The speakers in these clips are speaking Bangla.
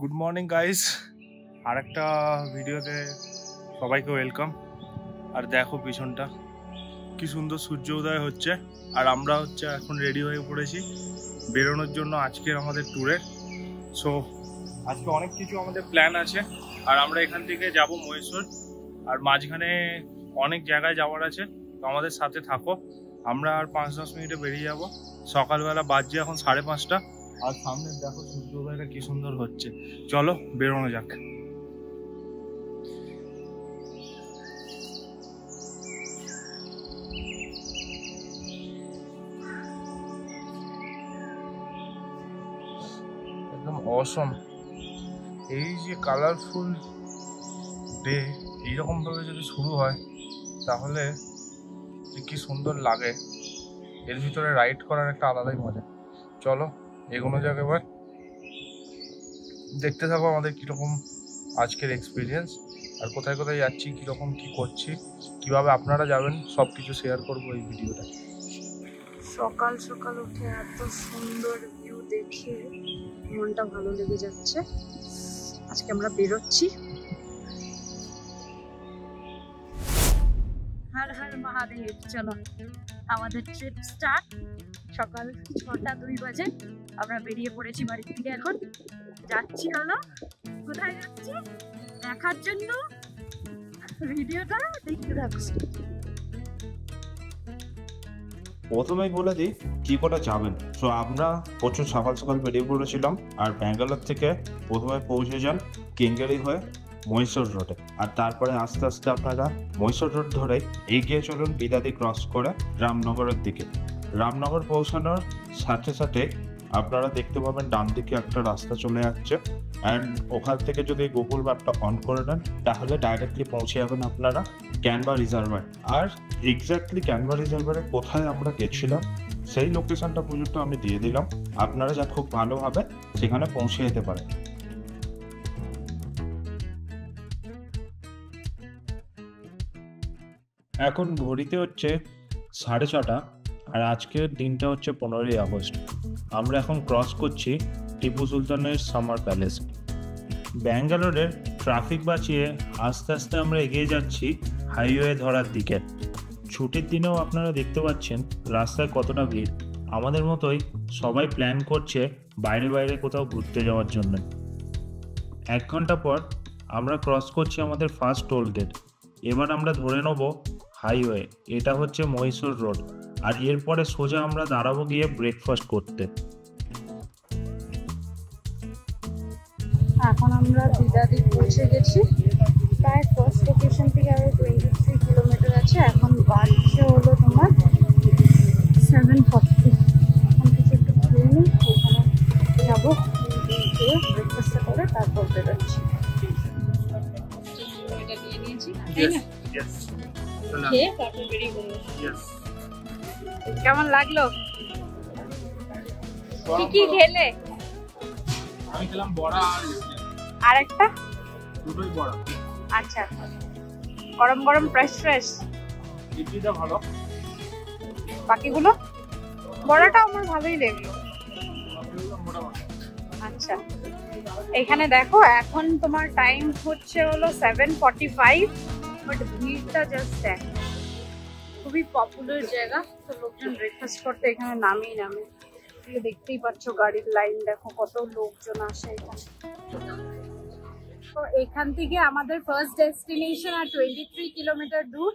গুড মর্নিং গাইস, আর একটা ভিডিওতে সবাইকে ওয়েলকাম। আর দেখো পিছনটা কি সুন্দর সূর্য উদয় হচ্ছে, আর আমরা এখন রেডি হয়ে পড়েছি বেরোনোর জন্য আজকের আমাদের ট্যুরে। সো আজকে অনেক কিছু আমাদের প্ল্যান আছে, আর আমরা এখান থেকে যাব মহীশূর, আর মাঝখানে অনেক জায়গায় যাওয়ার আছে। তো আমাদের সাথে থাকো, আমরা আর 5-10 মিনিটে বেরিয়ে যাব। সকালবেলা বাজছে এখন 5:30, আর সামনে দেখো সূর্য উদয়টা কি সুন্দর হচ্ছে। চলো বেরোনো যাক। একদম অসম, এই যে কালারফুল ডে এইরকম ভাবে যদি শুরু হয় তাহলে কি সুন্দর লাগে। এর ভিতরে রাইড করার একটা আলাদাই মজা। চলো এগোনো যাক, এবার দেখতে থাকো আমাদের কিরকম আজকের এক্সপিরিয়েন্স, আর কোথায় কোথায় যাচ্ছি, কিরকম কি করছি, কিভাবে আপনারা যাবেন, সব কিছু শেয়ার করবো এই ভিডিওটা। সকাল সকাল উঠে এত সুন্দর ভিউ দেখে মনটা ভালো লেগে যাচ্ছে। আজকে আমরা বেরোচ্ছি। হর হর মহাদেব। চলো আমাদের ট্রিপ স্টার্ট। সকাল 6:02 বাজে আমরা বেরিয়ে পড়েছি বাড়ি থেকে। এখন যাচ্ছি হলো, কোথায় যাচ্ছি দেখার জন্য। ভিডিওটা দেখতে থাকো। প্রথমেই বলে দিই কি করে যাবেন। তো আমরা প্রচুর সকাল সকাল বেরিয়ে পড়েছিলাম, আর ব্যাঙ্গালোর থেকে প্রথমে পৌঁছে যান কেঙ্গেরি হয়ে মহীশূর রোডে, আর তারপরে আস্তে আস্তে আপনারা মহীশূর রোড ধরে এগিয়ে চলুন বিদাদি ক্রস করে রামনগরের দিকে। রামনগর পৌঁছানোর সাথে সাথে আপনারা দেখতে পাবেন ডান দিকে একটা রাস্তা চলে যাচ্ছে, অ্যান্ড ওখান থেকে যদি গুগল ম্যাপটা অন করে নেন তাহলে ডাইরেক্টলি পৌঁছে যাবেন আপনারা ক্যানভা রিজার্ভার। আর এক্স্যাক্টলি ক্যানভা রিজার্ভারে কোথায় আমরা গেছিলাম সেই লোকেশনটা পর্যন্ত আমি দিয়ে দিলাম, আপনারা যা খুব ভালোভাবে সেখানে পৌঁছে যেতে পারেন। এখন ঘড়িতে হচ্ছে 6:30, আর আজকের দিনটা হচ্ছে 15ই আগস্ট। আমরা এখন ক্রস করছি টিপু সুলতানের সামার প্যালেস। ব্যাঙ্গালোরের ট্রাফিক বাঁচিয়ে আস্তে আস্তে আমরা এগিয়ে যাচ্ছি হাইওয়ে ধরার দিকে। ছুটির দিনেও আপনারা দেখতে পাচ্ছেন রাস্তায় কতটা ভিড়। আমাদের মতোই সবাই প্ল্যান করছে বাইরে বাইরে কোথাও ঘুরতে যাওয়ার জন্য। 1 ঘন্টা পর আমরা ক্রস করছি আমাদের ফার্স্ট টোল গেট। এবার আমরা ধরে নেব হাইওয়ে, এটা হচ্ছে মহীশূর রোড, আর এরপরে সোজা আমরা দাঁড়াবো গিয়ে ব্রেকফাস্ট করতে। এখন আমরা বিদাদি পৌঁছে গেছি। প্রায় ফার্স্ট লোকেশন থেকে আরো 23 কিলোমিটার আছে। এখন বাজছে হলো তোমার 7:40। এখন কিছু একটু খেয়ে নিই, ওখানে যাবো, খেয়ে ব্রেকফাস্টটা করে তারপর বেরোচ্ছি। এটা নিয়ে নিয়েছি, তাই না? খেয়ে তারপর বেরিয়ে পড়বো। কেমন লাগলো? কি কি খেলে? আমি খেলাম বড়া আর একটা দুটোই বড়া। আচ্ছা, গরম গরম ফ্রেশ। ইডলিটা ভালো, বাকিগুলো বড়াটা আমার ভালোই লাগলো। আচ্ছা, এখানে দেখো এখন তোমার টাইম হচ্ছে হলো 7:45, বাট ভিড়টা জাস্ট দেখ। খুবই পপুলার জায়গা, তো লোকজন ব্রেকফাস্ট করতে এখানে নামেই নামে। দেখতেই পাচ্ছ গাড়ির লাইন, দেখো কত লোকজন আসে এখানে। তো এখান থেকে আমাদের ফার্স্ট ডেস্টিনেশন আর 23 কিলোমিটার দূর।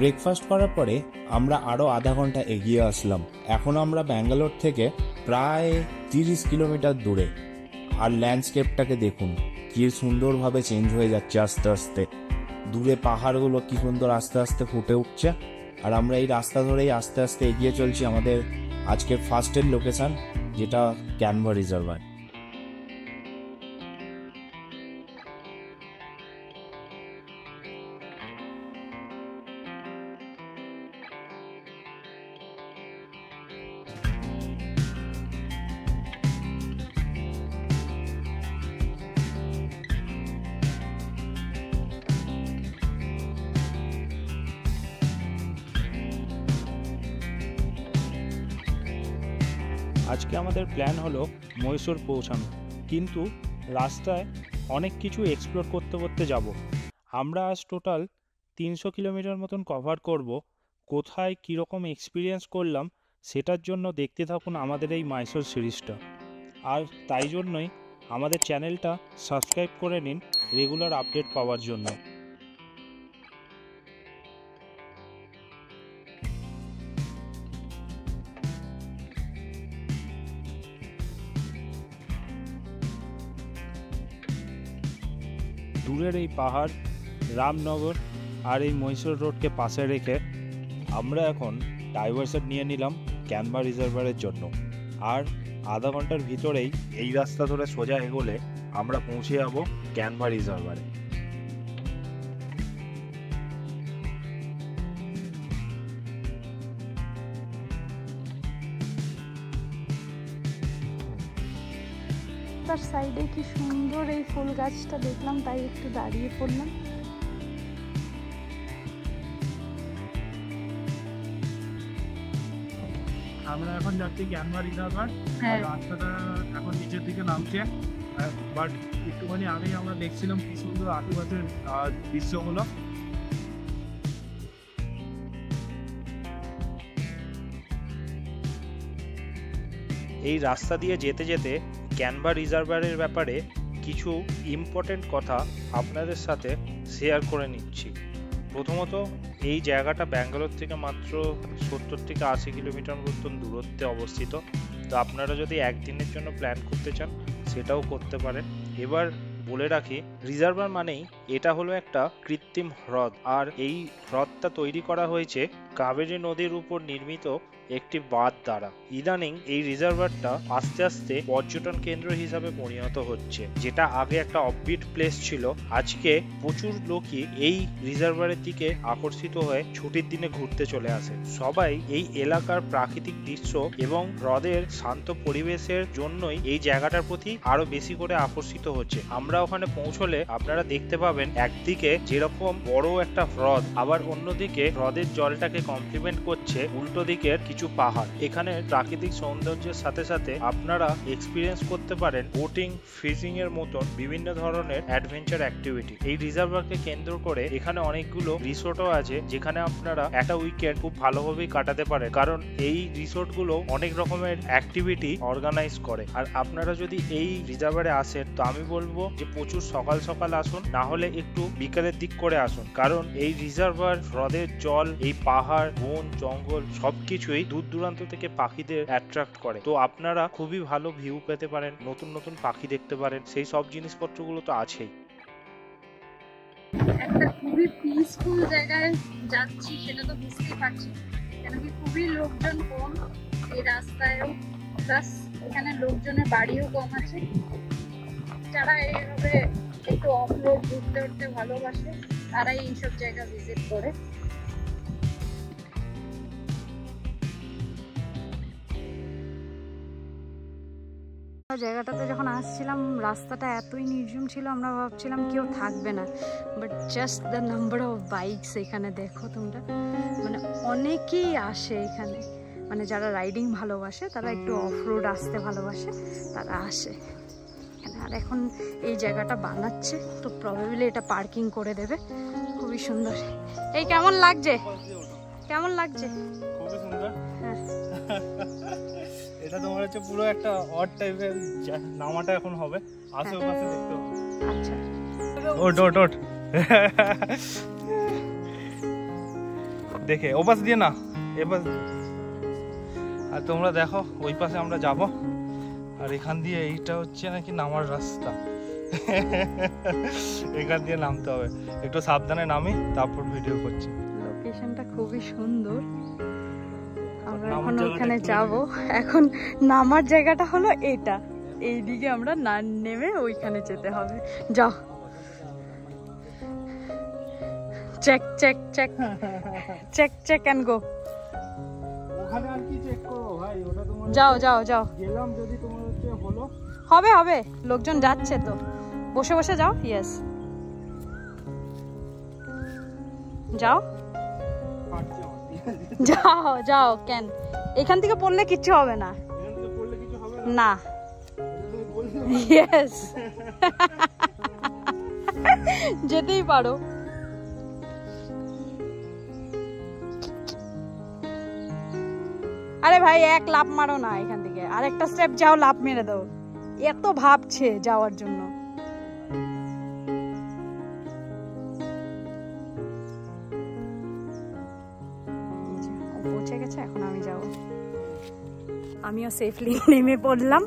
ব্রেকফাস্ট করার পরে আমরা আরও আধা ঘন্টা এগিয়ে আসলাম। এখন আমরা ব্যাঙ্গালোর থেকে প্রায় 30 কিলোমিটার দূরে, আর ল্যান্ডস্কেপটাকে দেখুন কি সুন্দরভাবে চেঞ্জ হয়ে যাচ্ছে আস্তে আস্তে। দূরে পাহাড়গুলো কি সুন্দর আস্তে আস্তে ফুটে উঠছে, আর আমরা এই রাস্তা ধরেই আস্তে আস্তে এগিয়ে চলছি আমাদের আজকের ফার্স্টের লোকেশন, যেটা ক্যানভা রিজার্ভার। আজকে আমাদের প্ল্যান হলো মহীশূর পৌঁছানো, কিন্তু রাস্তায় অনেক কিছু এক্সপ্লোর করতে করতে যাব। আমরা আজ টোটাল 300 কিলোমিটার মতন কভার করব। কোথায় কীরকম এক্সপিরিয়েন্স করলাম সেটার জন্য দেখতে থাকুন আমাদের এই মাইসোর সিরিজটা। আর তাই জন্যই আমাদের চ্যানেলটা সাবস্ক্রাইব করে নিন রেগুলার আপডেট পাওয়ার জন্য। দূরের এই পাহাড়, রামনগর আর এই মহীশূর রোডকে পাশে রেখে আমরা এখন ডাইভারশন নিয়ে নিলাম ক্যানভা রিজার্ভারের জন্য। আর আধা ঘন্টার ভিতরেই এই রাস্তা ধরে সোজা এগোলে আমরা পৌঁছে যাব ক্যানভা রিজার্ভারে। তার সাইডে কি সুন্দর এই ফুল গাছটা দেখলাম, তাই একটু দাঁড়িয়ে পড়লাম। আমরা এখন যাচ্ছি ক্যানভা রিজার্ভার। রাস্তাটা এখন নিচের দিকে নামছে, বাট একটুখানি আগেই আমরা দেখছিলাম কি সুন্দর আশেপাশের দৃশ্যগুলো। এই রাস্তা দিয়ে যেতে যেতে ক্যানভা রিজার্ভারের ব্যাপারে কিছু ইম্পর্টেন্ট কথা আপনাদের সাথে শেয়ার করে নিচ্ছি। প্রথমত, এই জায়গাটা ব্যাঙ্গালোর থেকে মাত্র 70 থেকে 80 কিলোমিটার মতন দূরত্বে অবস্থিত। তো আপনারা যদি একদিনের জন্য প্ল্যান করতে চান সেটাও করতে পারেন। এবার বলে রাখি, রিজার্ভার মানেই এটা হলো একটা কৃত্রিম হ্রদ, আর এই হ্রদটা তৈরি করা হয়েছে কাবেরী নদীর উপর নির্মিত একটি বাঁধ দ্বারা। ইদানিং এই রিজার্ভারটা আস্তে আস্তে পর্যটন কেন্দ্র হিসাবে পরিণত হচ্ছে, যেটা আগে একটা অফবিট প্লেস ছিল। আজকে প্রচুর লোকই এই রিজার্ভারের দিকে আকর্ষিত হয়ে ছুটির দিনে ঘুরতে চলে আসে। সবাই এই এলাকার প্রাকৃতিক দৃশ্য এবং হ্রদের শান্ত পরিবেশের জন্যই এই জায়গাটার প্রতি আরো বেশি করে আকর্ষিত হচ্ছে। আমরা ওখানে পৌঁছলে আপনারা দেখতে পাবেন একদিকে যেরকম বড় একটা হ্রদ, আবার অন্যদিকে হ্রদের জলটাকে কমপ্লিমেন্ট করছে উল্টো দিকের কিছু পাহাড়। এখানে প্রাকৃতিক সৌন্দর্যের সাথে সাথে আপনারা এক্সপিরিয়েন্স করতে পারেন বোটিং, ফিশিং এর মতন বিভিন্ন ধরনের অ্যাডভেঞ্চার অ্যাক্টিভিটি। এই রিজার্ভারকে কেন্দ্র করে এখানে অনেকগুলো রিসোর্টও আছে, যেখানে আপনারা একটা উইকেন্ড খুব ভালোভাবেই কাটাতে পারেন, কারণ এই রিসোর্টগুলো অনেক রকমের অ্যাক্টিভিটি অর্গানাইজ করে। আর আপনারা যদি এই রিজার্ভারে আসেন তো আমি বলবো যে প্রচুর সকাল সকাল আসুন, না হলে একটু বিকালের দিক করে আসুন, কারণ এই রিজার্ভার, হ্রদের জল, এই পাহাড়, বন, জঙ্গল সবকিছুই দূর দূরান্ত থেকে পাখিদের অ্যাট্রাক্ট করে। তো আপনারা খুবই ভালো ভিউ পেতে পারেন, নতুন নতুন পাখি দেখতে পারেন, সেই সব জিনিসপত্রগুলো তো আছেই। একটা খুবই পিসফুল জায়গায় যাচ্ছি, সেটা তো বুঝতেই পারছি, কেন কি খুবই লোকজন কম এই রাস্তায়ও, প্লাস এখানে লোকজনের বাড়িও কম আছে। যারা এইভাবে একটু অফরোড ঘুরতে উঠতে ভালোবাসে তারাই এইসব জায়গা ভিজিট করে। জায়গাটাতে যখন আসছিলাম রাস্তাটা এতই নির্জন ছিল, আমরা ভাবছিলাম কেউ থাকবে না, but just the number of bikes এখানে দেখো তোমরা, মানে অনেকেই আসে এখানে, মানে যারা রাইডিং ভালোবাসে, তারা একটু অফ রোড আসতে ভালোবাসে, তারা আসে এখানে। আর এখন এই জায়গাটা বানাচ্ছে, তো প্রবাবলি এটা পার্কিং করে দেবে। খুবই সুন্দর। এই কেমন লাগছে? কেমন লাগছে? খুবই সুন্দর। হ্যাঁ, এটা তোমার হচ্ছে পুরো একটা অড টাইপের নামাটা এখন হবে, আশেপাশে দেখতে হবে। আচ্ছা, ওট ওট ওট দেখে ও পাশ দিয়ে না, এ পাশ। আর তোমরা দেখো ওই পাশে আমরা যাব, আর এখান দিয়ে এইটা হচ্ছে নাকি নামার রাস্তা। এখান দিয়ে নামতে হবে, একটু সাবধানে নামি তারপর ভিডিও করছি। লোকেশনটা খুবই সুন্দর। আমরা এখন ওখানে যাব। এখন নামার জায়গাটা হলো এটা, এইদিকে আমরা না নেমে ওইখানে যেতে হবে। যাও, check check check check check and go. ওখানে আর কি চেক করব ভাই, ওটা তোমার যাও যাও যাও, গেলাম যদি তোমার হচ্ছে হলো হবে হবে, লোকজন যাচ্ছে তো, বসে বসে যাও। ইয়েস, যাও যাও যাও। কেন এখান থেকে পড়লে কিচ্ছু হবে না, এখান থেকে পড়লে কিছু না ইয়েস যেতেই পারো। আরে ভাই এক লাফ মারো না এখান থেকে, আরেকটা স্টেপ যাও, লাফ মেরে দাও। এত ভাবছে যাওয়ার জন্য। পৌঁছে গেছে, এখন আমি যাব। আমিও সেফলি নেমে পড়লাম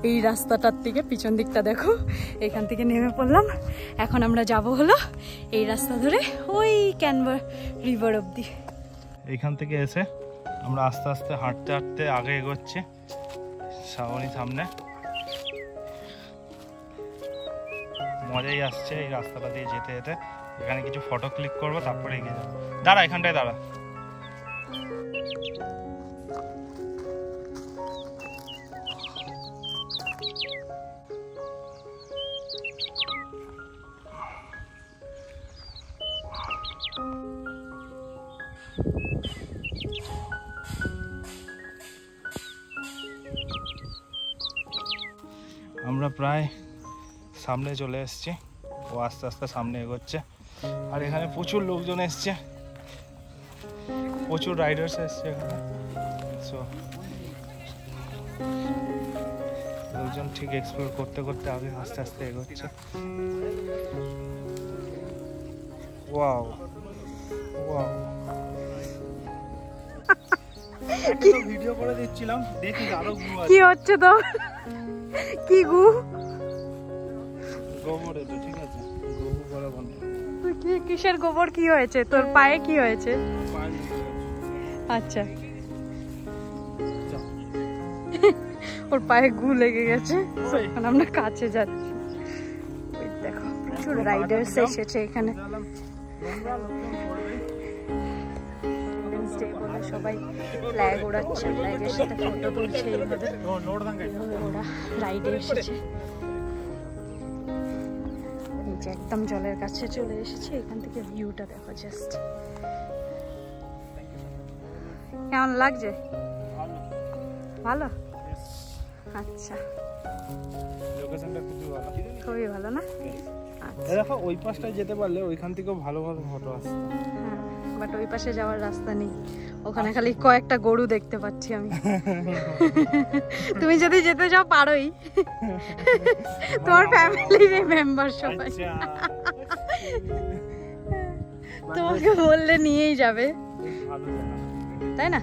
এই রাস্তাটার থেকে, পিছন দিকটা দেখো, এখান থেকে নেমে পড়লাম। এখন আমরা যাব হলো এই রাস্তা ধরে ওই ক্যানভার রিভার অবধি। এইখান থেকে এসে আমরা আস্তে আস্তে হাঁটতে হাঁটতে আগে এগোচ্ছি, শ্রাবণী সামনে। মজাই আসছে এই রাস্তাটা দিয়ে যেতে যেতে। এখানে কিছু ফটো ক্লিক করবো, তারপরে এগিয়ে যাবো। দাঁড়া, এখানটায় দাঁড়া। আমরা প্রায় সামনে চলে এসেছি, ও আস্তে আস্তে সামনে এগোচ্ছে। আর এখানে প্রচুর লোকজন এসছে, প্রচুর রাইডার্স এসছে এখানে। সো লোকজন ঠিক এক্সপ্লোর করতে করতে আগে আস্তে আস্তে এগোচ্ছে। ওয়াও ওয়াও, ভিডিও করে দিচ্ছিলাম, দেখি আরো কি হচ্ছে তো, কি গু গোবর, এটা ঠিক আছে, গোবর করা বন্ধ। তুই কি কিসের গোবর? কি হয়েছে তোর পায়ে? কি হয়েছে? আচ্ছা, ওর পায়ে গু লেগে গেছে। এখন আমরা কাছে যাচ্ছি। ওই দেখো প্রচুর রাইডার্স এসেছে এখানে। সবাই ফ্ল্যাগ ওড়াচ্ছে, ফ্ল্যাগের সাথে ফটো তুলছে। এইভাবে ওরা রাইডে এসেছে। নিচে একদম জলের কাছে চলে এসেছে। এখান থেকে ভিউটা দেখো জাস্ট। কেমন লাগছে? ভালো? আচ্ছা, লোকেশনটা খুবই ভালো, খুবই ভালো না? আচ্ছা, দেখো ওই পাশটায় যেতে পারলে ওইখান থেকেও ভালো ভালো ফটো আসছে। হ্যাঁ, বাট ওই পাশে যাওয়ার রাস্তা নেই। ওখানে খালি কয়েকটা গরু দেখতে পাচ্ছি আমি। তুমি যদি যেতে চাও পারোই, তোমার ফ্যামিলির মেম্বার সবাই তোমাকে বললে নিয়েই যাবে, তাই না?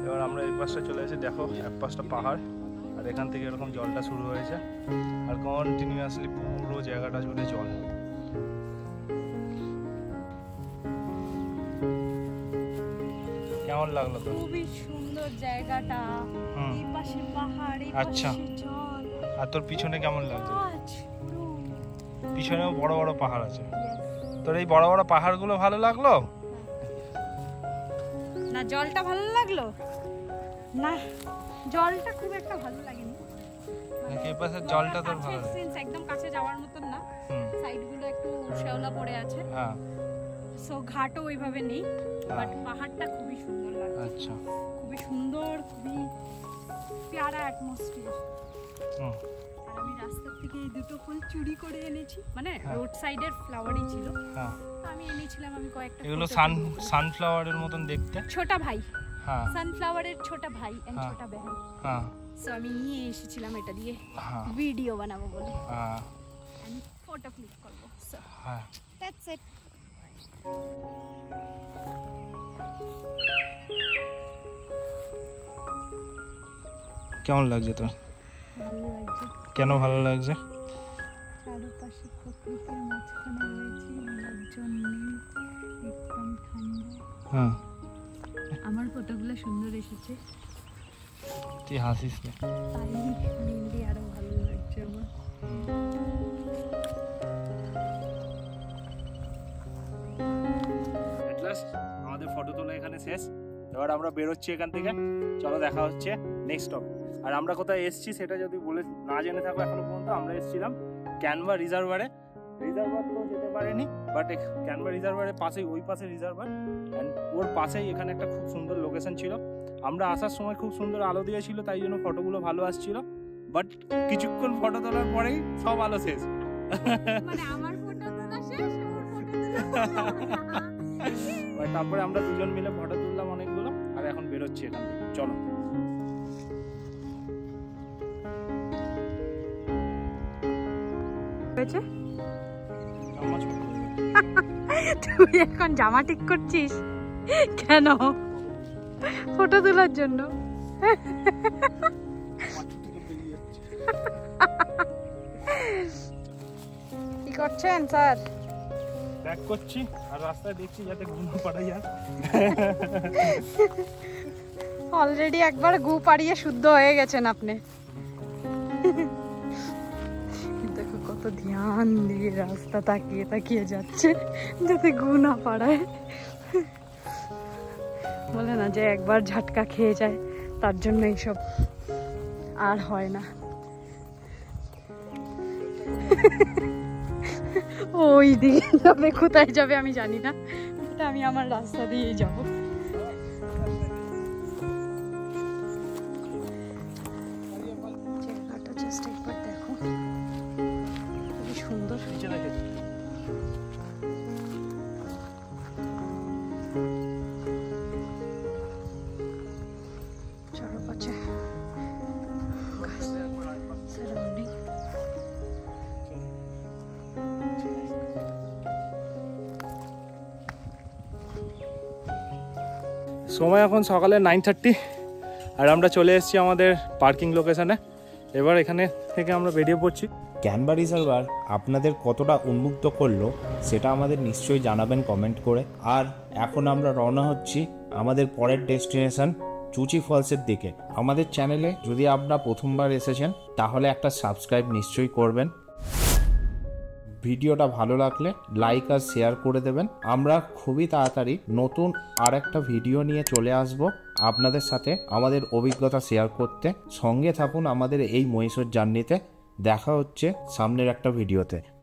এবার আমরা এই পাশটা চলে এসে দেখো, এক পাশটা পাহাড়, আর এখান থেকে এরকম জলটা শুরু হয়েছে, আর কন্টিনিউয়াসলি পুরো জায়গাটা জুড়ে জল। কেমন লাগলো তো? খুবই সুন্দর জায়গাটা, এই পাশে পাহাড়, এই আচ্ছা, পাশে জল। আর তোর পিছনে কেমন লাগছে? পিছনেও বড় বড় পাহাড় আছে। তোর এই বড় বড় পাহাড়গুলো ভালো লাগলো না? জলটা ভালো লাগলো না? জলটা খুব একটা ভালো লাগেনি। নাকি এই পাশের জলটা তোর ভালো লাগে? একদম কাছে যাওয়ার মতন না, সাইডগুলো একটু শ্যাওলা পড়ে আছে। হ্যাঁ, সো ঘাটও ওইভাবে নেই, বাট পাহাড়টা খুবই সুন্দর লাগছে। আচ্ছা, খুবই সুন্দর, খুবই প্যারা অ্যাটমসফিয়ার। আর আমি রাস্তার থেকে এই দুটো ফুল চুরি করে এনেছি, মানে রোড সাইডের ফ্লাওয়ারই ছিল। হ্যাঁ, আমি এনেছিলাম, আমি কয়েকটা। এগুলো সানফ্লাওয়ারের মতন দেখতে। ছোটা ভাই, হ্যাঁ, সানফ্লাওয়ারের ছোটা ভাই এন্ড ছোটা বহন। হ্যাঁ, সো আমি নিয়ে এসেছিলাম এটা দিয়ে হ্যাঁ, ভিডিও বানাবো বলে, হ্যাঁ, আমি ফটো ক্লিক করব। সো হ্যাঁ, দ্যাটস ইট। কেমন লাগছে তোর? ভালো লাগছে। কেন ভালো লাগছে? চারপাশে প্রকৃতির মাঝখানে রয়েছে, লোকজন নেই, একদম ঠান্ডা। হ্যাঁ, আমার ফটোগুলো সুন্দর এসেছে, তুই হাসিস না। তাই মেনলি আরো ভালো লাগছে আমার। এট লাস্ট আমাদের ফটো তোলা এখানে শেষ। এবার আমরা বেরোচ্ছি এখান থেকে। চলো দেখা হচ্ছে নেক্সট স্টপ। আর আমরা কোথায় এসেছি সেটা যদি বলে না জেনে থাকো এখনো পর্যন্ত, আমরা এসেছিলাম ক্যানভা রিজার্ভারে। রিজার্ভার তো যেতে পারেনি, বাট ক্যানভার রিজার্ভারের পাশেই, ওই পাশে রিজার্ভার, অ্যান্ড ওর পাশেই এখানে একটা খুব সুন্দর লোকেশন ছিল। আমরা আসার সময় খুব সুন্দর আলো দিয়েছিল, তাই জন্য ফটোগুলো ভালো আসছিল, বাট কিছুক্ষণ ফটো তোলার পরেই সব আলো শেষ। মানে আমার ফটো তোলা শেষ, ওর ফটো তোলা। তারপরে আমরা দুজন মিলে ফটো তুললাম অনেকগুলো, আর এখন বেরোচ্ছি এখান থেকে। চলো। হয়েছে? তুই এখন জামা ঠিক করছিস কেন? ফটো তোলার জন্য? কি করছেন স্যার? ব্যাক করছি আর রাস্তায় দেখছি যাতে ঘুম পাড়া যায়। অলরেডি একবার গু পাড়িয়ে শুদ্ধ হয়ে গেছেন আপনি। দেখো কত ধ্যান দিয়ে রাস্তা তাকিয়ে তাকিয়ে যাচ্ছে যাতে গু না পাড়ায়। বলে না যে একবার ঝাটকা খেয়ে যায়, তার জন্য এইসব আর হয় না। ওই দিকে যাবে, কোথায় যাবে আমি জানি না, আমি আমার রাস্তা দিয়েই যাবো। জায়গাটা জাস্ট একবার দেখো, খুবই সুন্দর। চারপাশে সারাউন্ডিং। সময় এখন সকালে 9:30, আর আমরা চলে এসেছি আমাদের পার্কিং লোকেশনে। এবার এখানে থেকে আমরা বেরিয়ে পড়ছি। ক্যানভার রিজার্ভার আপনাদের কতটা উন্মুক্ত করলো সেটা আমাদের নিশ্চয়ই জানাবেন কমেন্ট করে। আর এখন আমরা রওনা হচ্ছি আমাদের পরের ডেস্টিনেশন চুচি ফলসের দিকে। আমাদের চ্যানেলে যদি আপনারা প্রথমবার এসেছেন তাহলে একটা সাবস্ক্রাইব নিশ্চয়ই করবেন। ভিডিওটা ভালো লাগলে লাইক আর শেয়ার করে দেবেন। আমরা খুবই তাড়াতাড়ি নতুন আর একটা ভিডিও নিয়ে চলে আসব আপনাদের সাথে আমাদের অভিজ্ঞতা শেয়ার করতে। সঙ্গে থাকুন আমাদের এই মহীশূর জার্নিতে। দেখা হচ্ছে সামনের একটা ভিডিওতে।